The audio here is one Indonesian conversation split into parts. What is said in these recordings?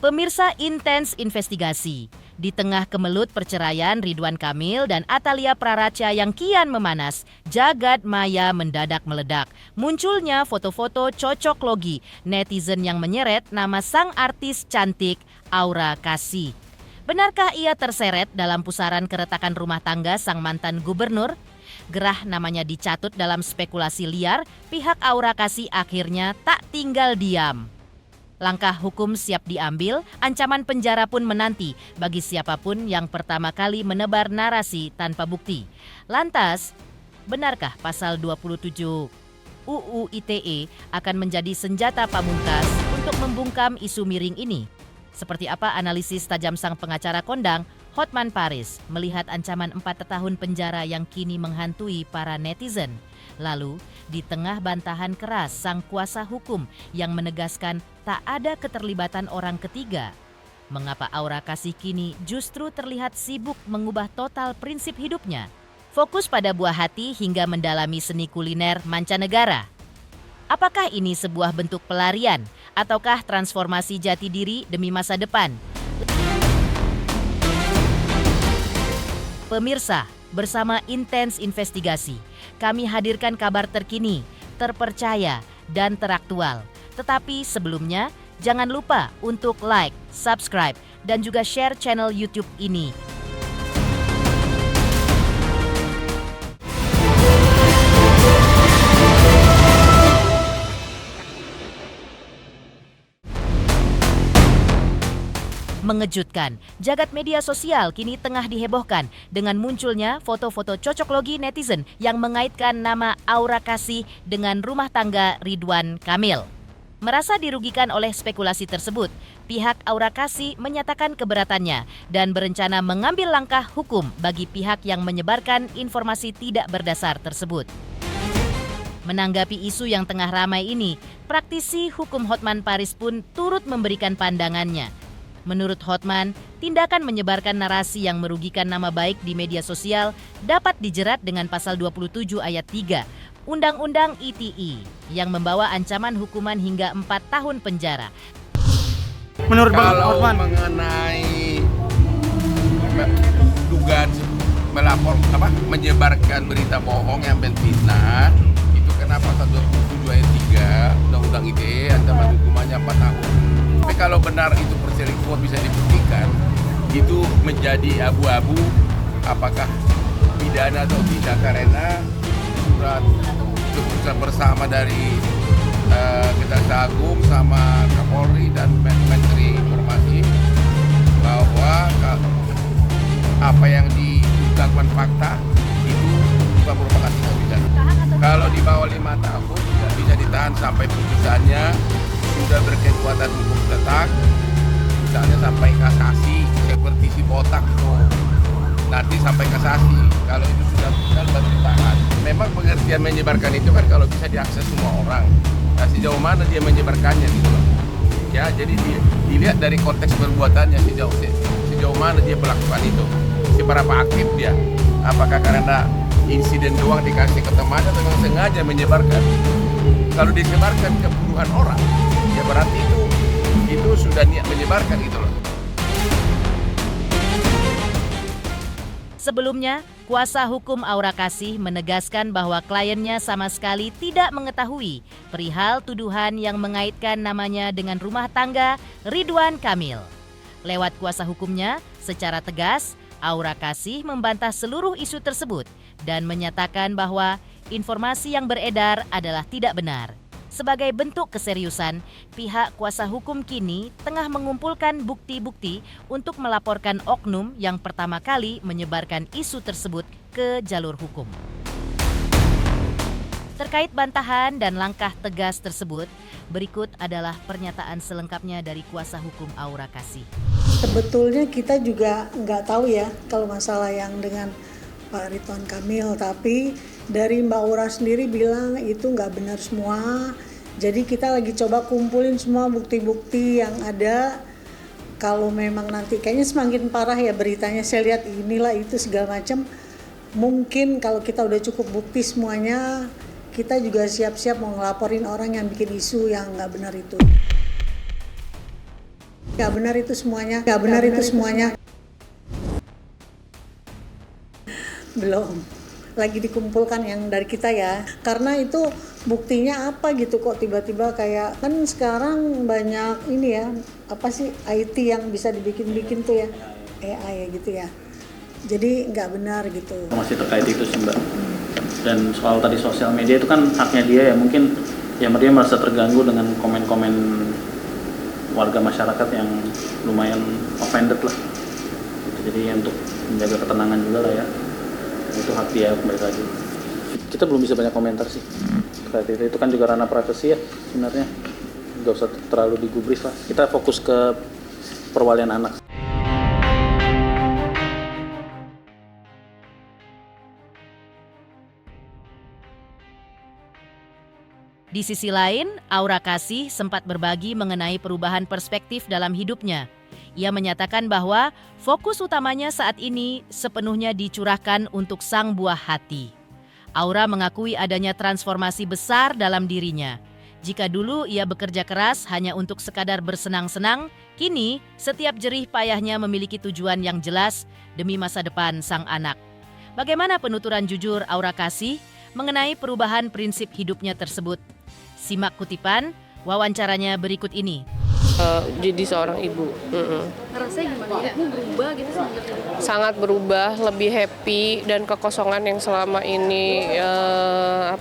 Pemirsa, intens investigasi. Di tengah kemelut perceraian Ridwan Kamil dan Atalia Praracha yang kian memanas, jagad maya mendadak meledak. Munculnya foto-foto cocok logi netizen yang menyeret nama sang artis cantik Aura Kasih. Benarkah ia terseret dalam pusaran keretakan rumah tangga sang mantan gubernur? Gerah namanya dicatut dalam spekulasi liar, pihak Aura Kasih akhirnya tak tinggal diam. Langkah hukum siap diambil, ancaman penjara pun menanti bagi siapapun yang pertama kali menebar narasi tanpa bukti. Lantas, benarkah pasal 27 UU ITE akan menjadi senjata pamungkas untuk membungkam isu miring ini? Seperti apa analisis tajam sang pengacara kondang, Hotman Paris, melihat ancaman 4 tahun penjara yang kini menghantui para netizen? Lalu, di tengah bantahan keras sang kuasa hukum yang menegaskan tak ada keterlibatan orang ketiga, mengapa Aura Kasih kini justru terlihat sibuk mengubah total prinsip hidupnya? Fokus pada buah hati hingga mendalami seni kuliner mancanegara. Apakah ini sebuah bentuk pelarian ataukah transformasi jati diri demi masa depan? Pemirsa, bersama Intens Investigasi, kami hadirkan kabar terkini, terpercaya, dan teraktual. Tetapi sebelumnya, jangan lupa untuk like, subscribe, dan juga share channel YouTube ini. Mengejutkan, jagat media sosial kini tengah dihebohkan dengan munculnya foto-foto cocok logi netizen yang mengaitkan nama Aura Kasih dengan rumah tangga Ridwan Kamil. Merasa dirugikan oleh spekulasi tersebut, pihak Aura Kasih menyatakan keberatannya dan berencana mengambil langkah hukum bagi pihak yang menyebarkan informasi tidak berdasar tersebut. Menanggapi isu yang tengah ramai ini, praktisi hukum Hotman Paris pun turut memberikan pandangannya. Menurut Hotman, tindakan menyebarkan narasi yang merugikan nama baik di media sosial dapat dijerat dengan pasal 27 ayat 3 Undang-Undang ITE yang membawa ancaman hukuman hingga 4 tahun penjara. Menurut Bang Hotman, mengenai dugaan menyebarkan berita bohong yang menfitnah, itu kenapa pasal 27 ayat 3 Undang-Undang ITE ancaman hukumannya 4 tahun. Tapi kalau benar itu perselingkuhan bisa dibuktikan, itu menjadi abu-abu apakah pidana atau tidak, karena surat keputusan bersama dari Kejaksaan Agung sama Kapolri dan Menteri Informasi bahwa apa yang diungkapkan fakta itu bukan merupakan tindak pidana. Kalau di bawah 5 tahun bisa ditahan sampai putusannya sudah berkekuatan hukum tetap, misalnya sampai kasasi seperti si botak itu, nanti sampai kasasi. Kalau itu sudah baru ditahan. Memang pengertian menyebarkan itu kan kalau bisa diakses semua orang. Nah, sejauh mana dia menyebarkannya gitu loh. Ya, jadi dilihat dari konteks perbuatannya sejauh mana dia melakukan itu. Seberapa aktif dia? Apakah karena insiden doang dikasih ke teman atau memang sengaja menyebarkan? Kalau disebarkan ke puluhan orang, ya berarti itu sudah niat menyebarkan gitu loh. Sebelumnya, kuasa hukum Aura Kasih menegaskan bahwa kliennya sama sekali tidak mengetahui perihal tuduhan yang mengaitkan namanya dengan rumah tangga Ridwan Kamil. Lewat kuasa hukumnya, secara tegas, Aura Kasih membantah seluruh isu tersebut dan menyatakan bahwa informasi yang beredar adalah tidak benar. Sebagai bentuk keseriusan, pihak kuasa hukum kini tengah mengumpulkan bukti-bukti untuk melaporkan oknum yang pertama kali menyebarkan isu tersebut ke jalur hukum. Terkait bantahan dan langkah tegas tersebut, berikut adalah pernyataan selengkapnya dari kuasa hukum Aura Kasih. Sebetulnya kita juga nggak tahu ya kalau masalah yang dengan Pak Ridwan Kamil, tapi dari Mbak Aura sendiri bilang itu nggak benar semua. Jadi kita lagi coba kumpulin semua bukti-bukti yang ada. Kalau memang nanti kayaknya semakin parah ya beritanya, saya lihat inilah itu segala macam. Mungkin kalau kita udah cukup bukti semuanya, kita juga siap-siap mau ngelaporin orang yang bikin isu yang nggak benar itu. nggak benar itu semuanya. Belum, lagi dikumpulkan yang dari kita ya, karena itu buktinya apa gitu kok tiba-tiba kayak, kan sekarang banyak ini ya, apa sih IT yang bisa dibikin-bikin tuh ya, AI ya gitu ya, jadi nggak benar gitu. Masih terkait itu sih Mbak. Dan soal tadi sosial media itu kan haknya dia ya, mungkin ya dia merasa terganggu dengan komen-komen warga masyarakat yang lumayan offended lah. Jadi untuk menjaga ketenangan juga lah ya, itu hak dia kembali lagi. Kita belum bisa banyak komentar sih terkait itu kan juga ranah privasi ya sebenarnya, nggak usah terlalu digubris lah. Kita fokus ke perwalian anak. Di sisi lain, Aura Kasih sempat berbagi mengenai perubahan perspektif dalam hidupnya. Ia menyatakan bahwa fokus utamanya saat ini sepenuhnya dicurahkan untuk sang buah hati. Aura mengakui adanya transformasi besar dalam dirinya. Jika dulu ia bekerja keras hanya untuk sekadar bersenang-senang, kini setiap jerih payahnya memiliki tujuan yang jelas demi masa depan sang anak. Bagaimana penuturan jujur Aura Kasih mengenai perubahan prinsip hidupnya tersebut? Simak kutipan wawancaranya berikut ini. Jadi seorang ibu. Rasanya gimana? Hidupmu berubah gitu sebenarnya? Sangat berubah, lebih happy, dan kekosongan yang selama ini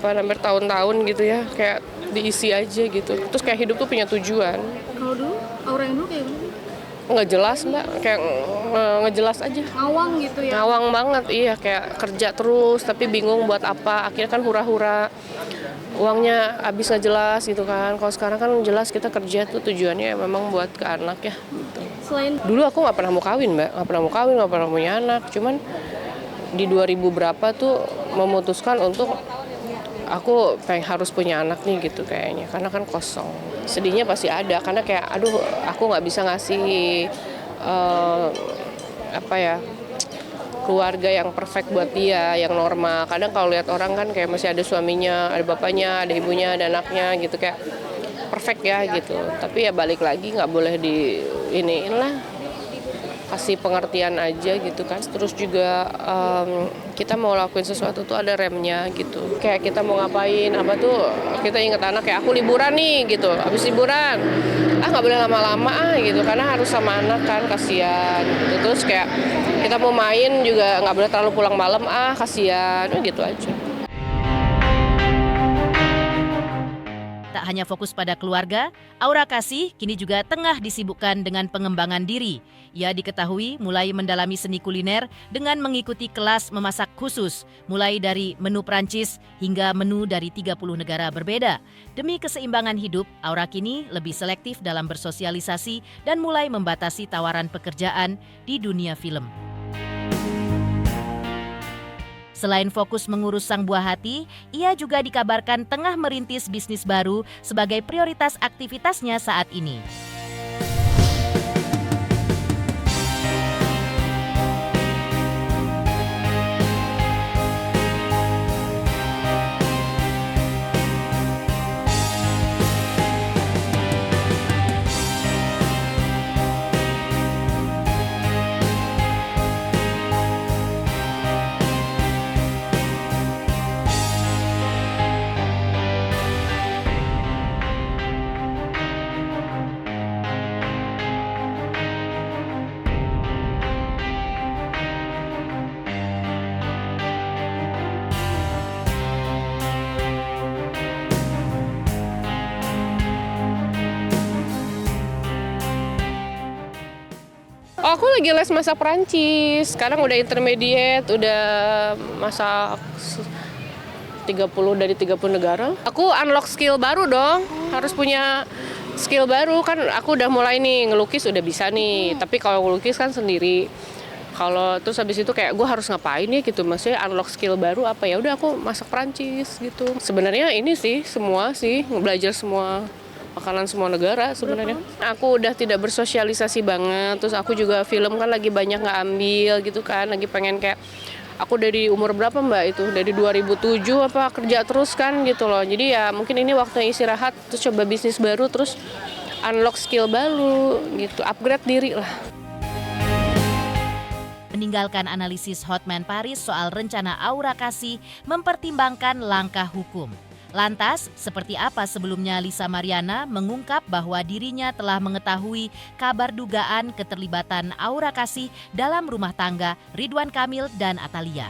bertahun-tahun gitu ya, kayak diisi aja gitu. Terus kayak hidup tuh punya tujuan. Kalau dulu, Aura yang dulu kayak gimana? Nggak jelas Mbak, kayak nggak jelas aja. Ngawang gitu ya? Ngawang banget, iya, kayak kerja terus tapi bingung buat apa. Akhirnya kan hura-hura, uangnya habis nggak jelas gitu kan. Kalau sekarang kan jelas kita kerja tuh tujuannya memang buat ke anak ya gitu. Selain Dulu aku nggak pernah mau kawin Mbak, nggak pernah punya anak. Cuman di 2000 berapa tuh memutuskan untuk aku harus punya anak nih gitu kayaknya. Karena kan kosong. Sedihnya pasti ada karena kayak aduh aku nggak bisa ngasih keluarga yang perfect buat dia, yang normal. Kadang kalau lihat orang kan kayak masih ada suaminya, ada bapaknya, ada ibunya, ada anaknya gitu, kayak perfect ya gitu. Tapi ya balik lagi nggak boleh di iniin lah, kasih pengertian aja gitu kan. Terus juga kita mau lakuin sesuatu tuh ada remnya gitu. Kayak kita mau ngapain apa tuh kita inget anak, kayak aku liburan nih gitu, habis liburan nggak boleh lama-lama gitu karena harus sama anak kan, kasihan gitu. Terus kayak kita mau main juga nggak boleh terlalu pulang malam, kasihan gitu aja. Tak hanya fokus pada keluarga, Aura Kasih kini juga tengah disibukkan dengan pengembangan diri. Ia diketahui mulai mendalami seni kuliner dengan mengikuti kelas memasak khusus, mulai dari menu Prancis hingga menu dari 30 negara berbeda. Demi keseimbangan hidup, Aura kini lebih selektif dalam bersosialisasi dan mulai membatasi tawaran pekerjaan di dunia film. Selain fokus mengurus sang buah hati, ia juga dikabarkan tengah merintis bisnis baru sebagai prioritas aktivitasnya saat ini. Oh, aku lagi les masak Perancis. Sekarang udah intermediate, udah masak 30 negara. Aku unlock skill baru dong. Harus punya skill baru kan. Aku udah mulai nih ngelukis, udah bisa nih. Tapi kalau ngelukis kan sendiri. Kalau terus habis itu kayak gue harus ngapain ya gitu. Maksudnya unlock skill baru apa, ya udah aku masak Perancis gitu. Sebenarnya ini sih semua sih belajar semua makanan semua negara sebenarnya. Aku udah tidak bersosialisasi banget, terus aku juga film kan lagi banyak nggak ambil gitu kan, lagi pengen kayak, aku dari umur berapa Mbak itu, dari 2007 kerja terus kan gitu loh. Jadi ya mungkin ini waktunya istirahat, terus coba bisnis baru, terus unlock skill baru gitu, upgrade diri lah. Meninggalkan analisis Hotman Paris soal rencana Aura Kasih mempertimbangkan langkah hukum. Lantas, seperti apa sebelumnya Lisa Mariana mengungkap bahwa dirinya telah mengetahui kabar dugaan keterlibatan Aura Kasih dalam rumah tangga Ridwan Kamil dan Atalia.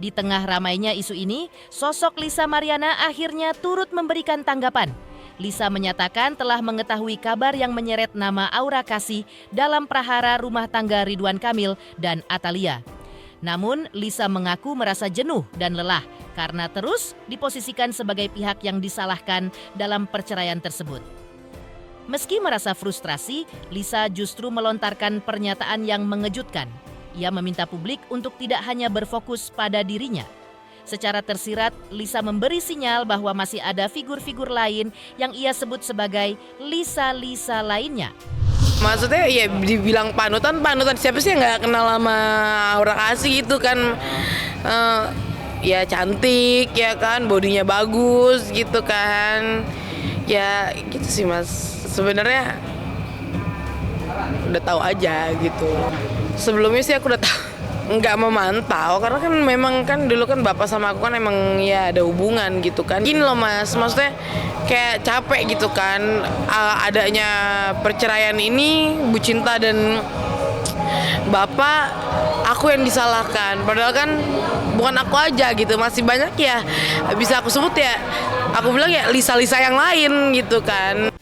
Di tengah ramainya isu ini, sosok Lisa Mariana akhirnya turut memberikan tanggapan. Lisa menyatakan telah mengetahui kabar yang menyeret nama Aura Kasih dalam prahara rumah tangga Ridwan Kamil dan Atalia. Namun, Lisa mengaku merasa jenuh dan lelah karena terus diposisikan sebagai pihak yang disalahkan dalam perceraian tersebut. Meski merasa frustrasi, Lisa justru melontarkan pernyataan yang mengejutkan. Ia meminta publik untuk tidak hanya berfokus pada dirinya. Secara tersirat, Lisa memberi sinyal bahwa masih ada figur-figur lain yang ia sebut sebagai Lisa-Lisa lainnya. Maksudnya ya dibilang panutan siapa sih yang nggak kenal sama Aura Kasih itu kan, ya cantik ya kan, bodinya bagus gitu kan, ya gitu sih Mas. Sebenarnya udah tahu aja gitu. Sebelumnya sih aku udah tahu, nggak memantau karena kan memang kan dulu kan bapak sama aku kan emang ya ada hubungan gitu kan. Gini loh Mas, maksudnya kayak capek gitu kan adanya perceraian ini, Bu Cinta dan bapak, aku yang disalahkan. Padahal kan bukan aku aja gitu, masih banyak ya bisa aku sebut ya. Aku bilang ya Lisa-Lisa yang lain gitu kan.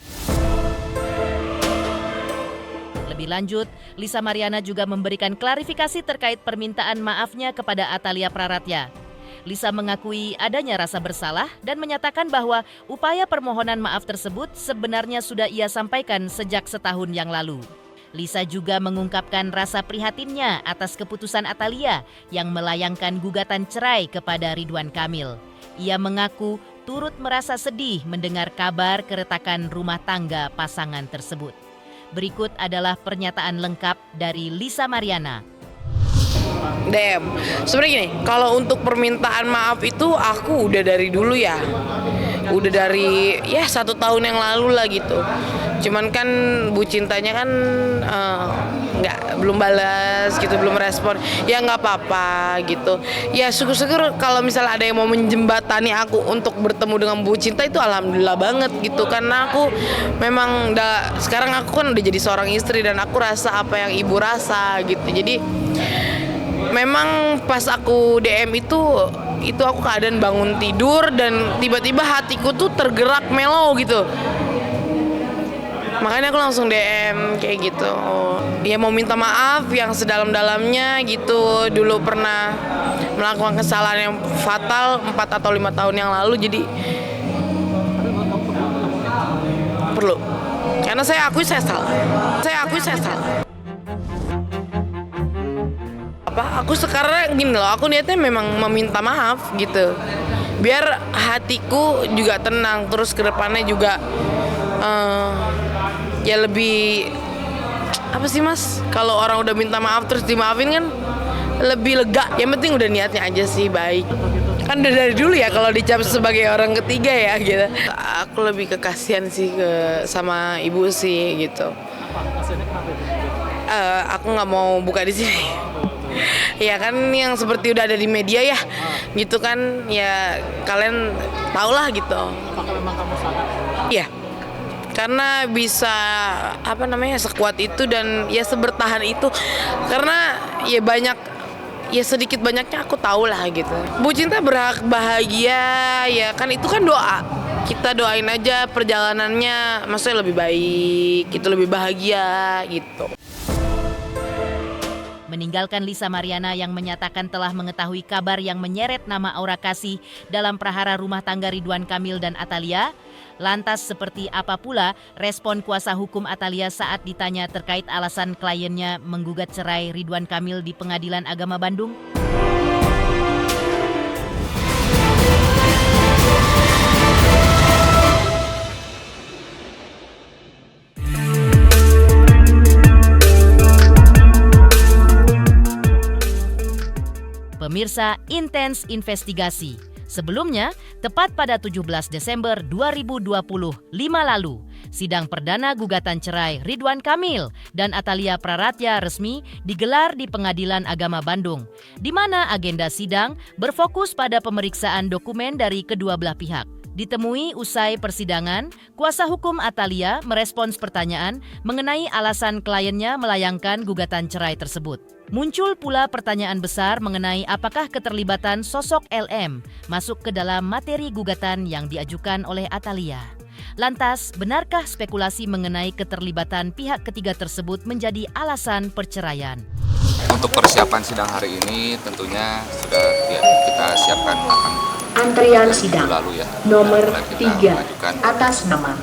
Lebih lanjut, Lisa Mariana juga memberikan klarifikasi terkait permintaan maafnya kepada Atalia Praratya. Lisa mengakui adanya rasa bersalah dan menyatakan bahwa upaya permohonan maaf tersebut sebenarnya sudah ia sampaikan sejak setahun yang lalu. Lisa juga mengungkapkan rasa prihatinnya atas keputusan Atalia yang melayangkan gugatan cerai kepada Ridwan Kamil. Ia mengaku turut merasa sedih mendengar kabar keretakan rumah tangga pasangan tersebut. Berikut adalah pernyataan lengkap dari Lisa Mariana. Sebenarnya gini, kalau untuk permintaan maaf itu aku udah dari dulu ya. Udah dari ya 1 tahun yang lalu lah gitu. Cuman kan Bu Cintanya kan belum balas gitu, belum respon. Ya nggak apa-apa gitu. Ya syukur-syukur kalau misalnya ada yang mau menjembatani aku untuk bertemu dengan Bu Cinta itu alhamdulillah banget gitu. Karena aku memang sekarang aku kan udah jadi seorang istri dan aku rasa apa yang ibu rasa gitu. Jadi memang pas aku DM itu aku keadaan bangun tidur dan tiba-tiba hatiku tuh tergerak melo gitu. Makanya aku langsung DM kayak gitu. Ya mau minta maaf yang sedalam-dalamnya gitu. Dulu pernah melakukan kesalahan yang fatal 4 atau 5 tahun yang lalu, jadi perlu. Karena saya akui saya salah. Aku sekarang gini loh, aku niatnya memang meminta maaf gitu. Biar hatiku juga tenang, terus ke depannya juga ya lebih apa sih Mas? Kalau orang udah minta maaf terus dimaafin kan lebih lega. Yang penting udah niatnya aja sih baik. Kan udah dari dulu ya kalau dicap sebagai orang ketiga ya gitu. Aku lebih kekasihan sih sama ibu sih gitu. Aku nggak mau buka di sini. Ya kan yang seperti udah ada di media ya gitu kan, ya kalian tau lah gitu. Apakah memang kamu sadar? Iya, karena bisa sekuat itu dan ya sebertahan itu. Karena ya banyak, ya sedikit banyaknya aku tahu lah gitu. Bu Cinta berhak bahagia, ya kan itu kan doa. Kita doain aja perjalanannya maksudnya lebih baik, itu lebih bahagia gitu. Meninggalkan Lisa Mariana yang menyatakan telah mengetahui kabar yang menyeret nama Aura Kasih dalam prahara rumah tangga Ridwan Kamil dan Atalia, lantas seperti apa pula respon kuasa hukum Atalia saat ditanya terkait alasan kliennya menggugat cerai Ridwan Kamil di Pengadilan Agama Bandung? Pemirsa, intens investigasi. Sebelumnya, tepat pada 17 Desember 2025 lalu, sidang perdana gugatan cerai Ridwan Kamil dan Atalia Praratya resmi digelar di Pengadilan Agama Bandung, di mana agenda sidang berfokus pada pemeriksaan dokumen dari kedua belah pihak. Ditemui usai persidangan, kuasa hukum Atalia merespons pertanyaan mengenai alasan kliennya melayangkan gugatan cerai tersebut. Muncul pula pertanyaan besar mengenai apakah keterlibatan sosok LM masuk ke dalam materi gugatan yang diajukan oleh Atalia. Lantas, benarkah spekulasi mengenai keterlibatan pihak ketiga tersebut menjadi alasan perceraian? Untuk persiapan sidang hari ini tentunya sudah kita siapkan matang. Antrian sidang lalu ya, nomor 3 atas nama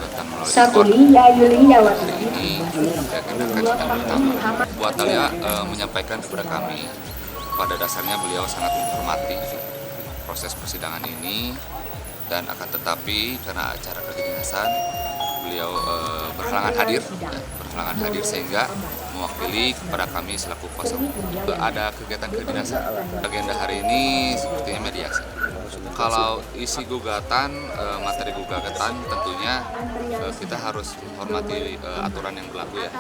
Satulia Yuliawati ini Bu Atalia menyampaikan kepada kami, pada dasarnya beliau sangat menghormati proses persidangan ini, dan akan tetapi karena acara kedinasan beliau berhalangan hadir sehingga mewakili kepada kami selaku kuasa hukum. Ada kegiatan kedinasan. Agenda hari ini sepertinya mediasi. Kalau isi gugatan, materi gugatan tentunya kita harus menghormati aturan yang berlaku ya.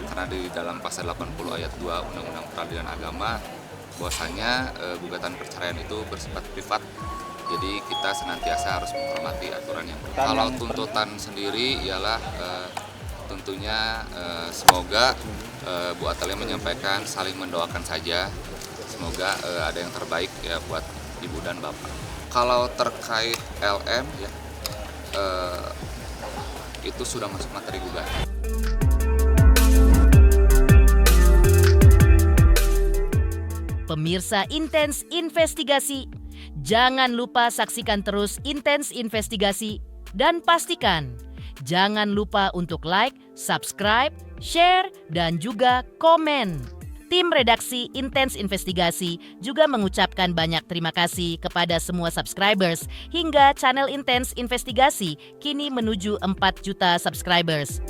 Karena di dalam pasal 80 ayat 2 Undang-Undang Peradilan Agama bahwasanya gugatan perceraian itu bersifat privat. Jadi kita senantiasa harus menghormati aturan yang berlaku. Kalau tuntutan sendiri ialah tentunya semoga Bu Atalia menyampaikan saling mendoakan saja. Semoga ada yang terbaik ya buat Ibu dan Bapak. Kalau terkait LM ya itu sudah masuk materi gugatan. Pemirsa Intens Investigasi, jangan lupa saksikan terus Intens Investigasi dan pastikan jangan lupa untuk like, subscribe, share, dan juga komen. Tim redaksi Intens Investigasi juga mengucapkan banyak terima kasih kepada semua subscribers hingga channel Intens Investigasi kini menuju 4 juta subscribers.